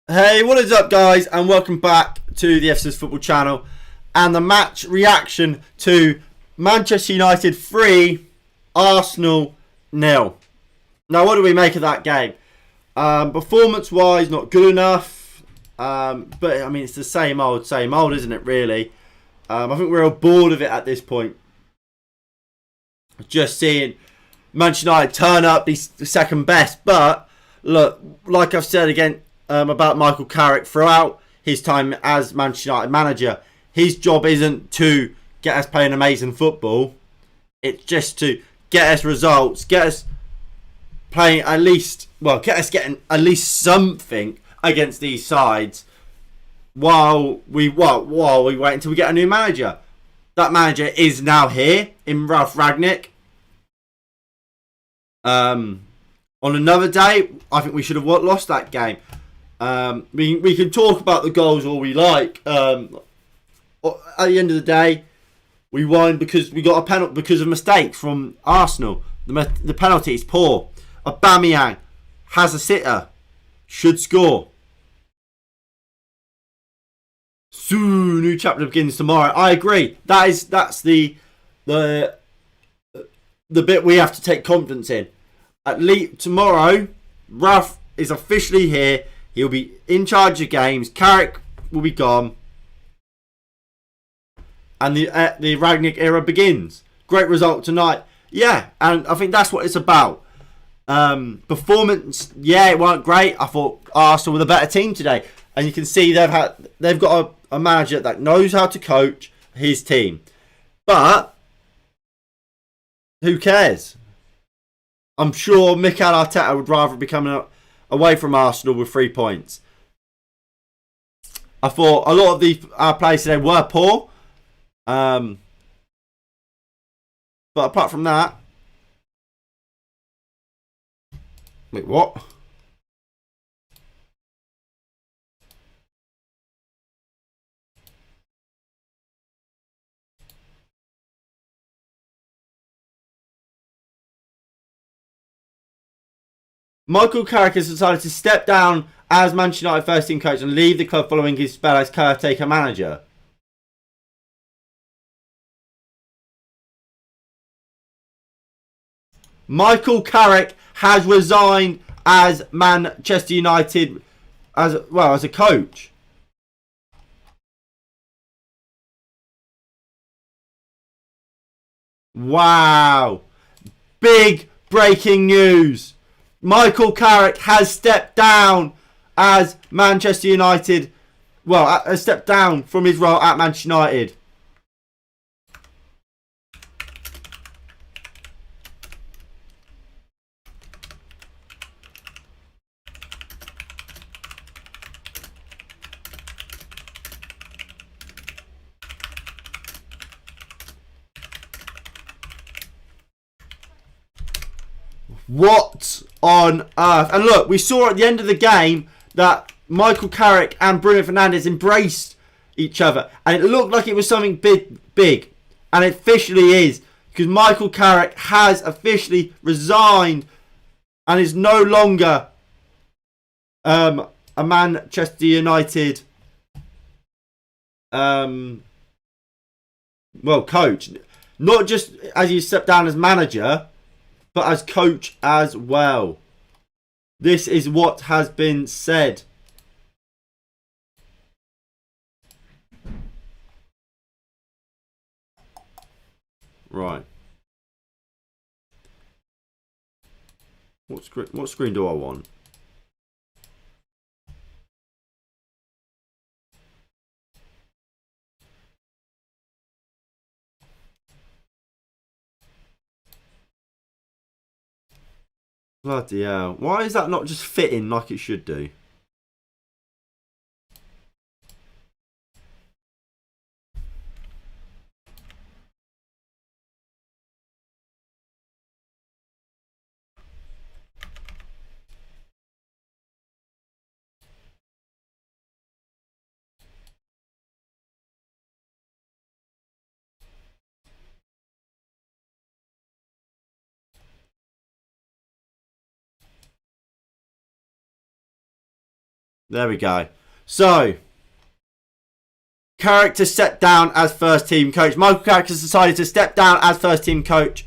Hey, what is up, guys, and welcome back to the FC's Football Channel and the match reaction to Manchester United 3, Arsenal 0. Now, what do we make of that game? Performance-wise, not good enough, but I mean, it's the same old, isn't it? Really, I think we're all bored of it at this point. Just seeing Manchester United turn up, be second best, but look, like I've said again. About Michael Carrick throughout his time as Manchester United manager. His job isn't to get us playing amazing football. It's just to get us results, get us playing at least, get us getting at least something against these sides while we wait until we get a new manager. That manager is now here in Ralph Rangnick. On another day, I think we should have lost that game. We can talk about the goals all we like. At the end of the day, we won because we got a penalty because of mistakes from Arsenal. The penalty is poor. Aubameyang has a sitter, should score. Soon, new chapter begins tomorrow. I agree. That's the bit we have to take confidence in. At least tomorrow, Ralph is officially here. He'll be in charge of games. Carrick will be gone. And the Rangnick era begins. Great result tonight. Yeah, and I think that's what it's about. Performance, yeah, it weren't great. I thought Arsenal were the better team today. And you can see they've got a manager that knows how to coach his team. But who cares? I'm sure Mikel Arteta would rather be coming away from Arsenal with 3 points. I thought a lot of our players today were poor. But apart from that... Wait, what? Michael Carrick has decided to step down as Manchester United first team coach and leave the club following his spell as caretaker manager. Michael Carrick has resigned as Manchester United as a coach. Wow. Big breaking news. Michael Carrick has stepped down as Manchester United. Has stepped down from his role at Manchester United. What on earth? And look, we saw at the end of the game that Michael Carrick and Bruno Fernandes embraced each other. And it looked like it was something big. And it officially is. Because Michael Carrick has officially resigned and is no longer a Manchester United coach. Not just as he stepped down as manager, but as coach as well. This is what has been said. Right. What screen do I want? Bloody hell. Why is that not just fitting like it should do? There we go. So, Carrick to step down as first team coach. Michael Carrick has decided to step down as first team coach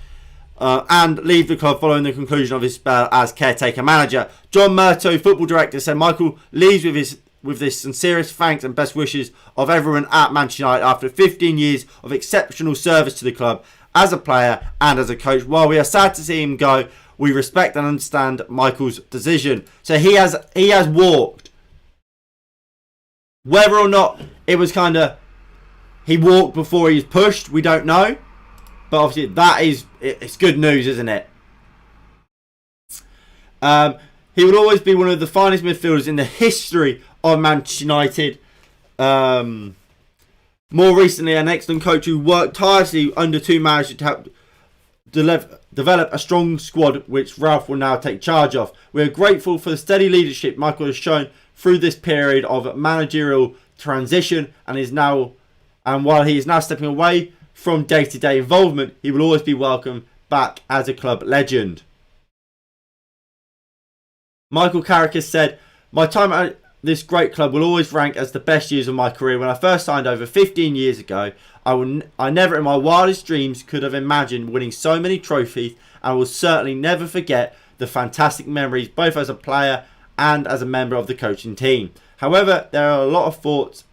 and leave the club following the conclusion of his spell as caretaker manager. John Murto, football director, said Michael leaves with this sincerest thanks and best wishes of everyone at Manchester United after 15 years of exceptional service to the club as a player and as a coach. While we are sad to see him go, we respect and understand Michael's decision. So he has walked. Whether or not it was kind of he walked before he was pushed, we don't know. But obviously it's good news, isn't it? He will always be one of the finest midfielders in the history of Manchester United. More recently, an excellent coach who worked tirelessly under two managers to help develop a strong squad, which Ralph will now take charge of. We are grateful for the steady leadership Michael has shown through this period of managerial transition, and while he is now stepping away from day-to-day involvement, he will always be welcome back as a club legend. Michael Carrick has said, my time at this great club will always rank as the best years of my career. When I first signed over 15 years ago, I never in my wildest dreams could have imagined winning so many trophies, and will certainly never forget the fantastic memories both as a player and as a member of the coaching team. However, there are a lot of thoughts.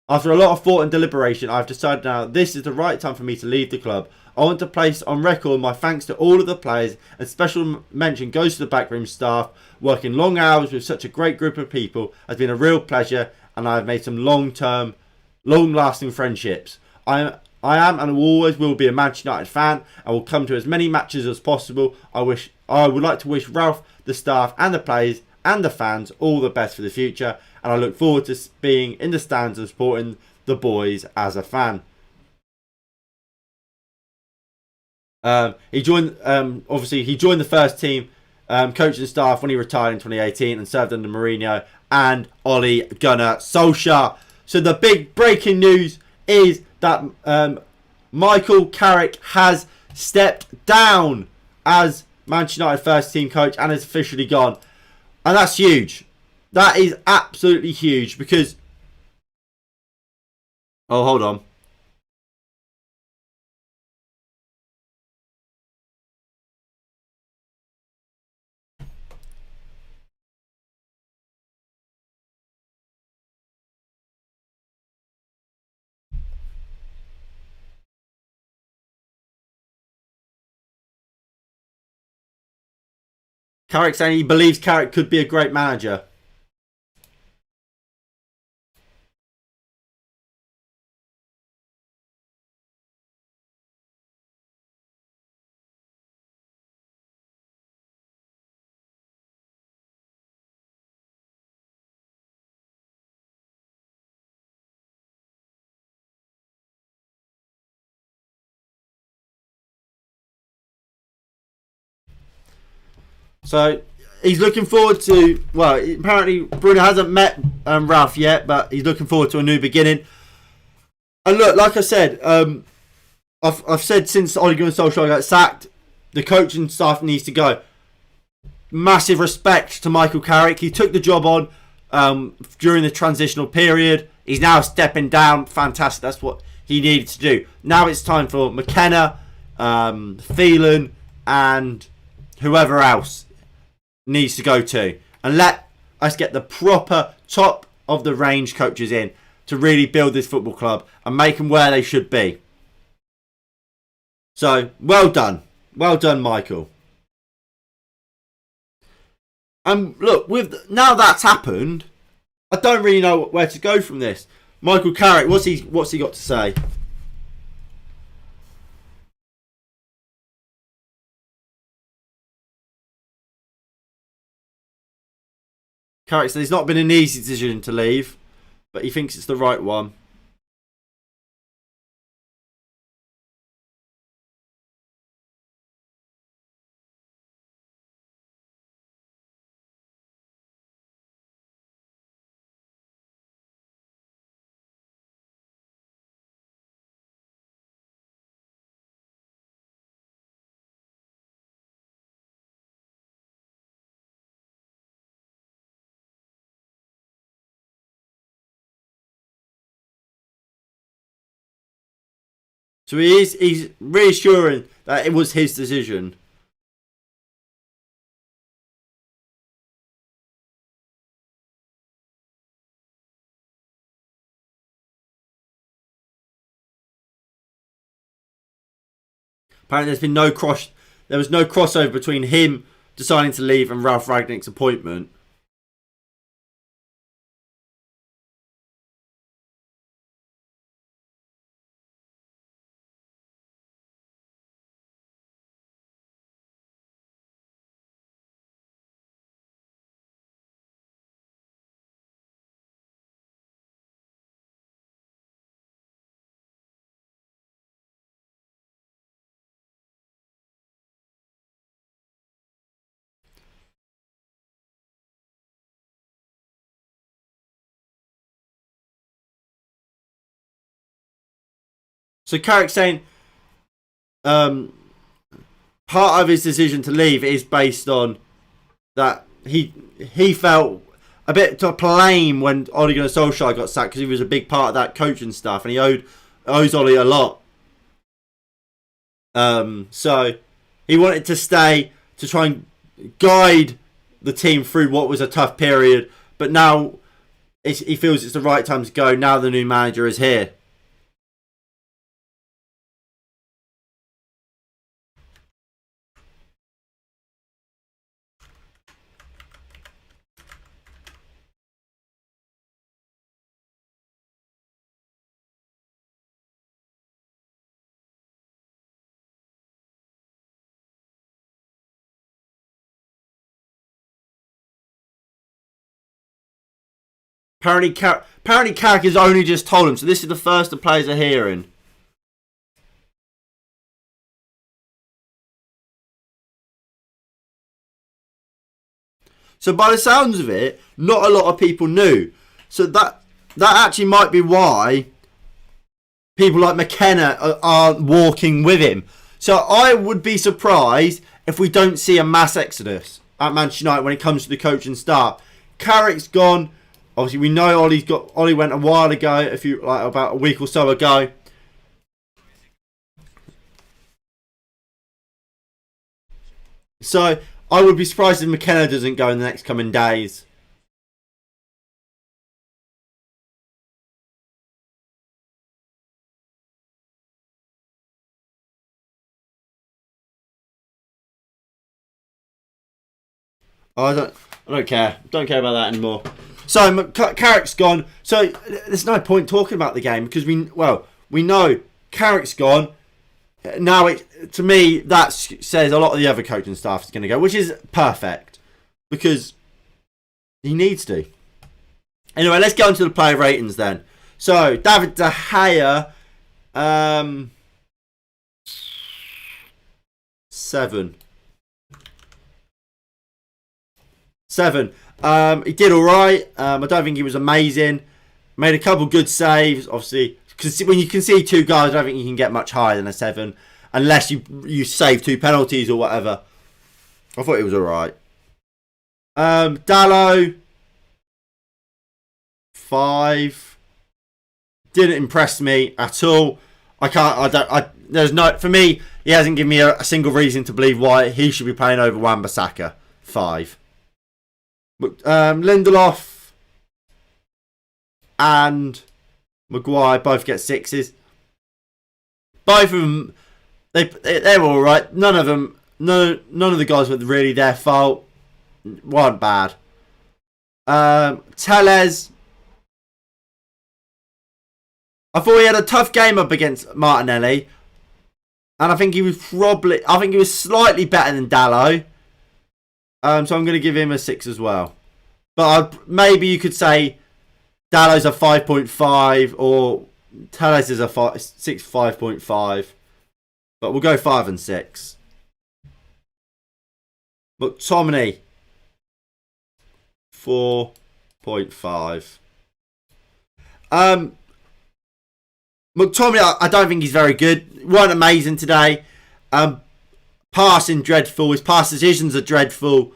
After a lot of thought and deliberation, I've decided now this is the right time for me to leave the club. I want to place on record my thanks to all of the players, and special mention goes to the backroom staff. Working long hours with such a great group of people has been a real pleasure, and I have made some long-lasting friendships. I am and always will be a Manchester United fan. I will come to as many matches as possible. I would like to wish Ralph, the staff and the players and the fans all the best for the future, and I look forward to being in the stands and supporting the boys as a fan. He joined the first team coaching staff when he retired in 2018 and served under Mourinho and Ole Gunnar Solskjaer. So the big breaking news is that Michael Carrick has stepped down as Manchester United first team coach and is officially gone. And that's huge. That is absolutely huge because... Oh, hold on. Carrick saying he believes Carrick could be a great manager. So he's looking forward to, well, apparently Bruno hasn't met Ralph yet, but he's looking forward to a new beginning. And look, like I said, I've said since Ole Gunnar Solskjaer got sacked, the coaching staff needs to go. Massive respect to Michael Carrick. He took the job on during the transitional period. He's now stepping down. Fantastic. That's what he needed to do. Now it's time for McKenna, Phelan, and whoever else needs to go to. And let us get the proper top of the range coaches in to really build this football club and make them where they should be. So, well done. Well done, Michael. And look, now that's happened, I don't really know where to go from this. Michael Carrick, what's he got to say? Carrick said it's not been an easy decision to leave, but he thinks it's the right one. So he's reassuring that it was his decision. Apparently there was no crossover between him deciding to leave and Ralph Rangnick's appointment. So Carrick's saying part of his decision to leave is based on that he felt a bit to blame when Ole Gunnar Solskjaer got sacked because he was a big part of that coaching stuff and he owes Ole a lot. So he wanted to stay to try and guide the team through what was a tough period, but now he feels it's the right time to go. Now the new manager is here. Apparently Carrick has only just told him, so this is the first the players are hearing. So by the sounds of it, not a lot of people knew. So that actually might be why people like McKenna aren't walking with him. So I would be surprised if we don't see a mass exodus at Manchester United when it comes to the coaching staff. Carrick's gone. Obviously, we know Ollie went a while ago, about a week or so ago. So I would be surprised if McKenna doesn't go in the next coming days. Oh, I don't care. Don't care about that anymore. So Carrick's gone. So there's no point talking about the game because we know Carrick's gone. Now to me that says a lot of the other coaching staff is going to go, which is perfect because he needs to. Anyway, let's go into the player ratings then. So David De Gea, 7. He did all right. I don't think he was amazing. Made a couple good saves. Obviously, because when you can see 2 guys, I don't think you can get much higher than a 7, unless you save 2 penalties or whatever. I thought he was all right. Dalot, 5. Didn't impress me at all. For me, he hasn't given me a single reason to believe why he should be playing over Wan-Bissaka. 5. Lindelof and Maguire both get 6s. Both of them, they were all right. None of the guys were really their fault. Weren't bad. Telles, I thought he had a tough game up against Martinelli, and I think he was slightly better than Dalot. So I'm going to give him a 6 as well. But maybe you could say Dallow's a 5.5 or Telles is a 5.5. But we'll go 5 and 6. McTominay, 4.5. McTominay, I don't think he's very good. He weren't amazing today. Passing dreadful. His pass decisions are dreadful.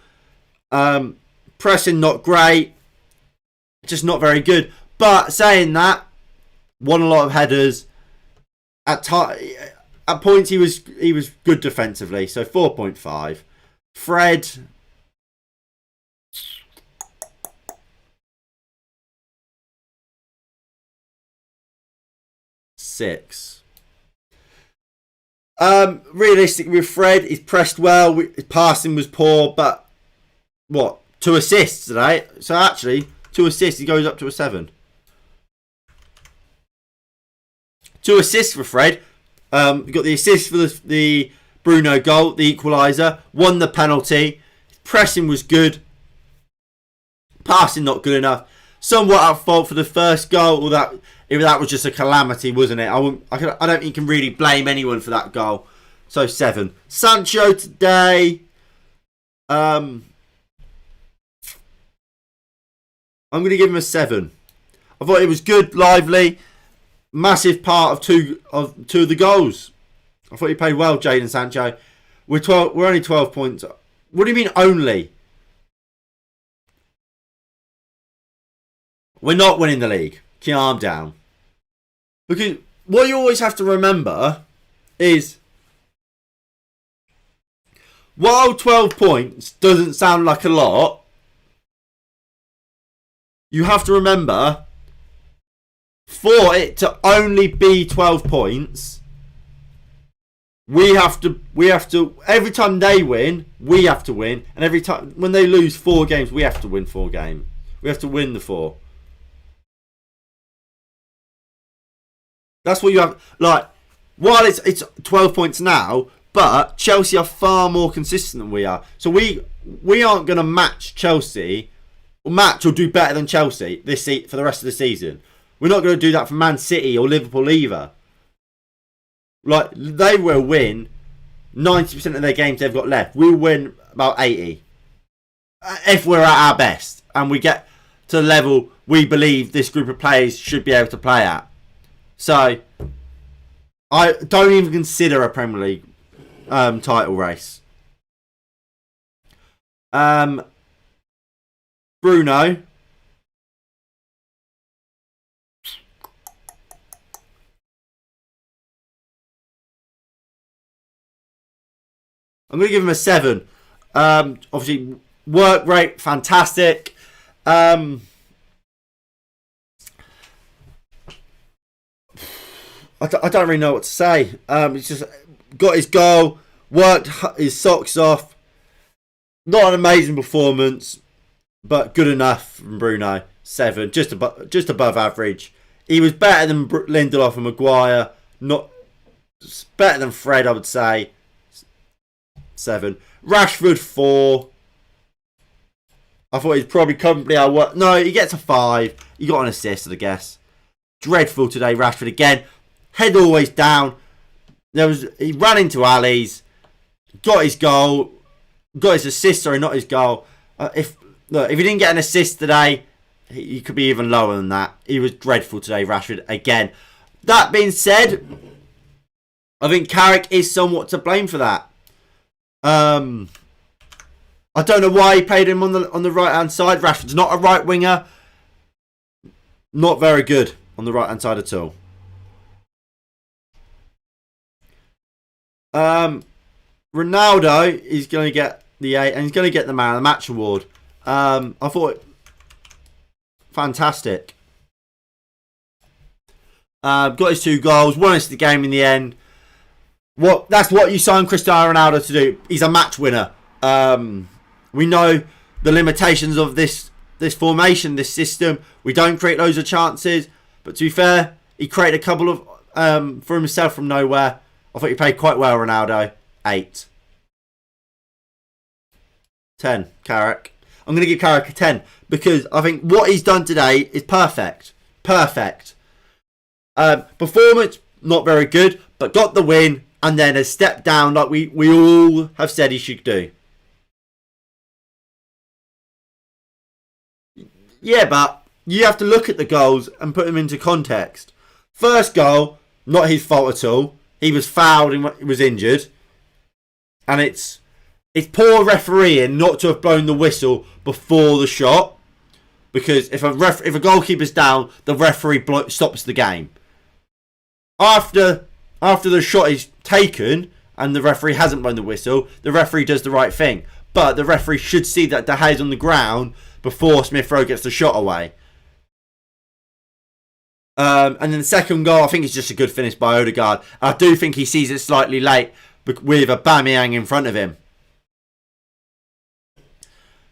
Pressing not great. Just not very good. But saying that, won a lot of headers. at points he was good defensively, so 4.5. Fred, six. Realistic with Fred, he's pressed well. His passing was poor, but what? 2 assists today. So actually, 2 assists, he goes up to a 7. 2 assists for Fred. We got the assist for the Bruno goal, the equaliser. Won the penalty. Pressing was good. Passing not good enough. Somewhat at fault for the first goal. Or that was just a calamity, wasn't it? I don't think you can really blame anyone for that goal. So 7. Sancho today. I'm going to give him a 7. I thought it was good, lively, massive part of two of the goals. I thought he played well, Jadon Sancho. We're only 12 points. What do you mean only? We're not winning the league. Calm down. Because what you always have to remember is, while 12 points doesn't sound like a lot, you have to remember, for it to only be 12 points, we have to every time they win, we have to win, and every time when they lose 4 games, we have to win 4 games. We have to win the 4. That's what you have. Like, while it's 12 points now, but Chelsea are far more consistent than we are. So we aren't going to match Chelsea, or do better than Chelsea for the rest of the season. We're not going to do that for Man City or Liverpool either. Like, they will win 90% of their games they've got left. We'll win about 80. If we're at our best and we get to the level we believe this group of players should be able to play at. So, I don't even consider a Premier League title race. Bruno. I'm going to give him a 7. Obviously, work rate, fantastic. I don't really know what to say. He's just got his goal, worked his socks off. Not an amazing performance, but good enough from Bruno. 7, just above average. He was better than Lindelof and Maguire. Not better than Fred, I would say. 7. Rashford 4. I thought he'd probably comfortably outwork. No, he gets a 5. He got an assist, I guess. Dreadful today, Rashford again. Head always down. He ran into alleys. Got his goal. Got his assist, sorry, not his goal. If he didn't get an assist today, he could be even lower than that. He was dreadful today, Rashford, again. That being said, I think Carrick is somewhat to blame for that. I don't know why he played him on the right hand side. Rashford's not a right winger. Not very good on the right hand side at all. Ronaldo is going to get the 8 and he's going to get the man of the match award. I thought fantastic. Got his 2 goals, won us the game in the end. That's what you signed Cristiano Ronaldo to do. He's a match winner. We know the limitations of this formation, this system. We don't create loads of chances, but to be fair, he created a couple of for himself from nowhere. I thought he played quite well, Ronaldo. 8. 10, Carrick. I'm going to give Carrick a 10 because I think what he's done today is perfect. Perfect. Performance, not very good, but got the win and then a step down like we all have said he should do. Yeah, but you have to look at the goals and put them into context. First goal, not his fault at all. He was fouled and he was injured. And it's poor refereeing not to have blown the whistle before the shot. Because if a goalkeeper's down, the referee stops the game. After after the shot is taken and the referee hasn't blown the whistle, the referee does the right thing. But the referee should see that De Gea's on the ground before Smith Rowe gets the shot away. And then the second goal, I think it's just a good finish by Odegaard. I do think he sees it slightly late with Aubameyang in front of him.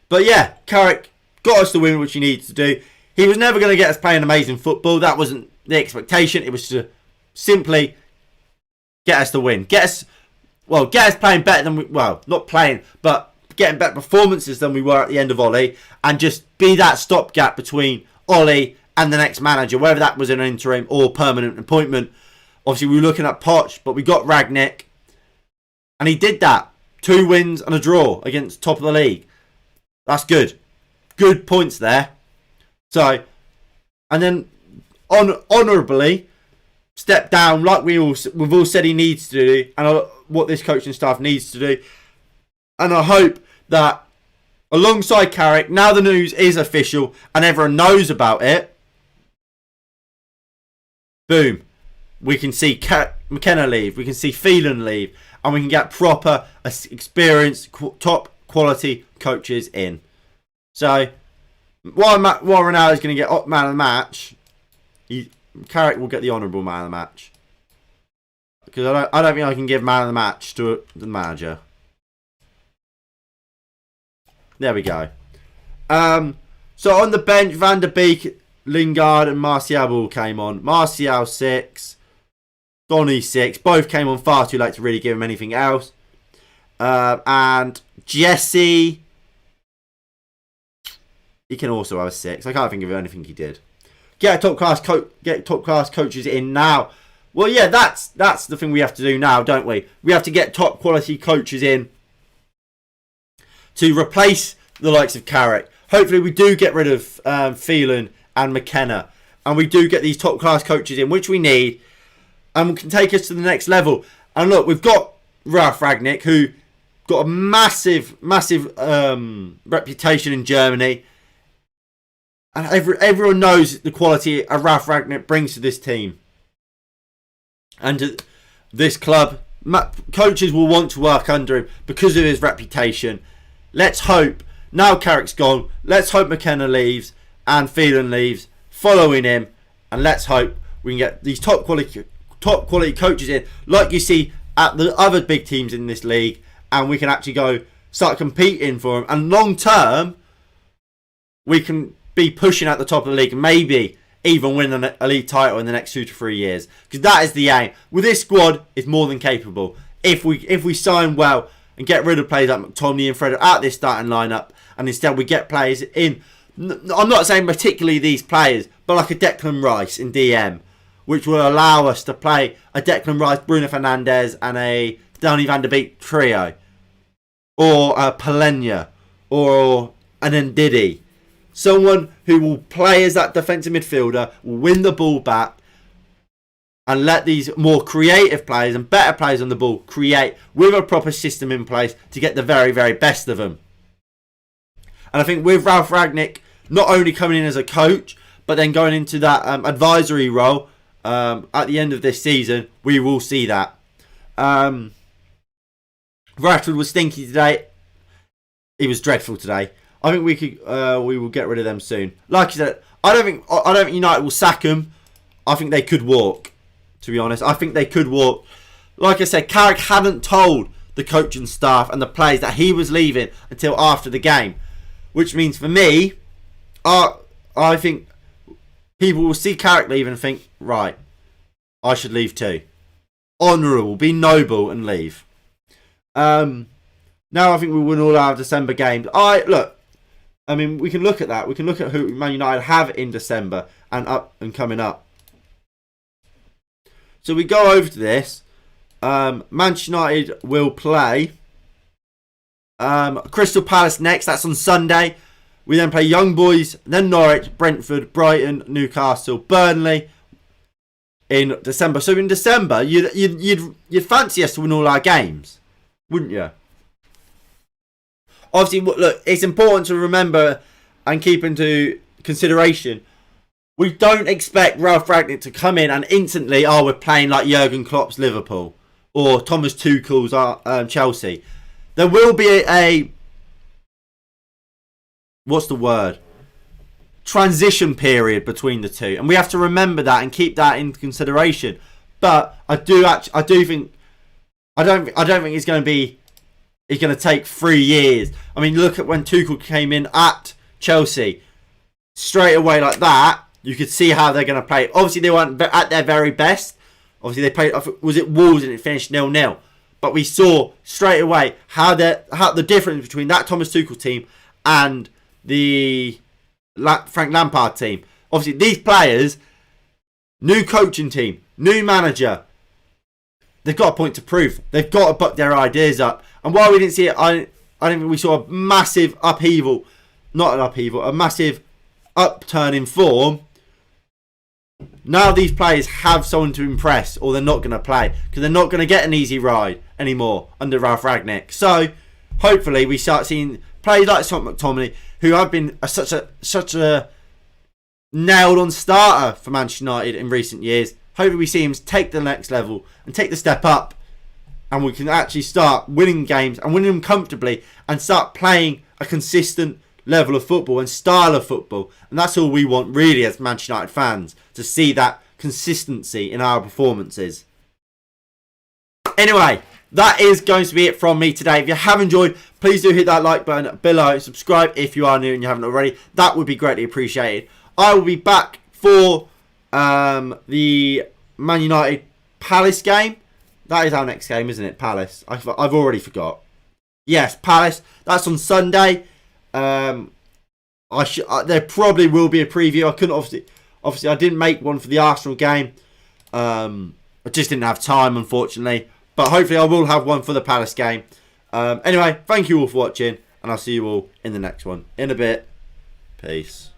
But yeah, Carrick got us the win, which he needed to do. He was never going to get us playing amazing football. That wasn't the expectation. It was to simply get us the win. Get us playing better than we... Well, not playing, but getting better performances than we were at the end of Ollie. And just be that stopgap between Ollie and the next manager, whether that was an interim or permanent appointment. Obviously, we were looking at Poch, but we got Rangnick. And he did that. 2 wins and a draw against top of the league. That's good. Good points there. So, and then honourably step down like we've all said he needs to do, and what this coaching staff needs to do. And I hope that alongside Carrick, now the news is official and everyone knows about it, boom, we can see McKenna leave, we can see Phelan leave, and we can get proper, experienced, top quality coaches in. So, while Ronaldo is going to get man of the match, Carrick will get the honourable man of the match. Because I don't think I can give man of the match to the manager. There we go. So on the bench, Van der Beek, Lingard and Martial all came on. Martial 6, Donny 6. Both came on far too late to really give him anything else. And Jesse, he can also have a 6. I can't think of anything he did. Get top class coaches in now. Well, yeah, that's the thing we have to do now, don't we? We have to get top quality coaches in to replace the likes of Carrick. Hopefully, we do get rid of Phelan and McKenna, and we do get these top class coaches in, which we need, and can take us to the next level. And look, we've got Ralf Rangnick, who got a massive reputation in Germany. And everyone knows the quality a Ralf Rangnick brings to this team. And to this club. Coaches will want to work under him because of his reputation. Let's hope, now Carrick's gone, let's hope McKenna leaves and Phelan leaves following him. And let's hope we can get these top quality coaches in, like you see at the other big teams in this league. And we can actually start competing for them. And long term, we can be pushing at the top of the league and maybe even win an elite title in the next 2 to 3 years. Because that is the aim. With this squad, it's more than capable. If we sign well and get rid of players like McTominay and Fred at this starting lineup, and instead we get players in, I'm not saying particularly these players, but like a Declan Rice in DM, which will allow us to play a Declan Rice, Bruno Fernandes and a Donny van der Beek trio. Or a Palenya. Or an Ndidi. Someone who will play as that defensive midfielder, will win the ball back, and let these more creative players and better players on the ball create with a proper system in place to get the very, very best of them. And I think with Ralf Rangnick not only coming in as a coach, but then going into that advisory role at the end of this season, we will see that. Rashford was stinky today. He was dreadful today. I think we will get rid of them soon. Like I said, I don't think United will sack them. I think they could walk. To be honest, I think they could walk. Like I said, Carrick hadn't told the coaching staff and the players that he was leaving until after the game, which means for me, I think people will see Carrick leave and think, right, I should leave too. Honourable, be noble and leave. Now I think we win all our December games. I mean, we can look at that. We can look at who Man United have in December and coming up. So we go over to this. Manchester United will play Crystal Palace next. That's on Sunday. We then play Young Boys, then Norwich, Brentford, Brighton, Newcastle, Burnley in December. So in December, you'd fancy us to win all our games, wouldn't you? Obviously, look, it's important to remember and keep into consideration We don't expect Ralph Rangnick to come in and instantly, we're playing like Jurgen Klopp's Liverpool or Thomas Tuchel's Chelsea. There will be a what's the word? Transition period between the two, and we have to remember that and keep that in consideration. But I don't think it's going to take 3 years. I mean, look at when Tuchel came in at Chelsea. Straight away like that, you could see how they're going to play. Obviously, they weren't at their very best. Obviously, they played, was it Wolves and it finished 0-0. But we saw straight away how the difference between that Thomas Tuchel team and the Frank Lampard team. Obviously, these players, new coaching team, new manager, they've got a point to prove. They've got to buck their ideas up. And while we didn't see it, I don't think we saw a massive upheaval. Not an upheaval, a massive upturn in form. Now these players have someone to impress, or they're not going to play, because they're not going to get an easy ride anymore under Ralph Rangnick. So hopefully we start seeing players like Scott McTominay, who have been such a nailed on starter for Manchester United in recent years. Hopefully we see him take the next level and take the step up, and we can actually start winning games and winning them comfortably and start playing a consistent level of football and style of football. And that's all we want really as Manchester United fans, to see that consistency in our performances. Anyway, that is going to be it from me today. If you have enjoyed, please do hit that like button below. Subscribe if you are new and you haven't already. That would be greatly appreciated. I will be back for the Man United Palace game. That is our next game, isn't it? Palace. I've already forgot. Yes, Palace. That's on Sunday. There probably will be a preview. I couldn't obviously I didn't make one for the Arsenal game. I just didn't have time, unfortunately. But hopefully I will have one for the Palace game. Anyway, thank you all for watching, and I'll see you all in the next one. In a bit. Peace.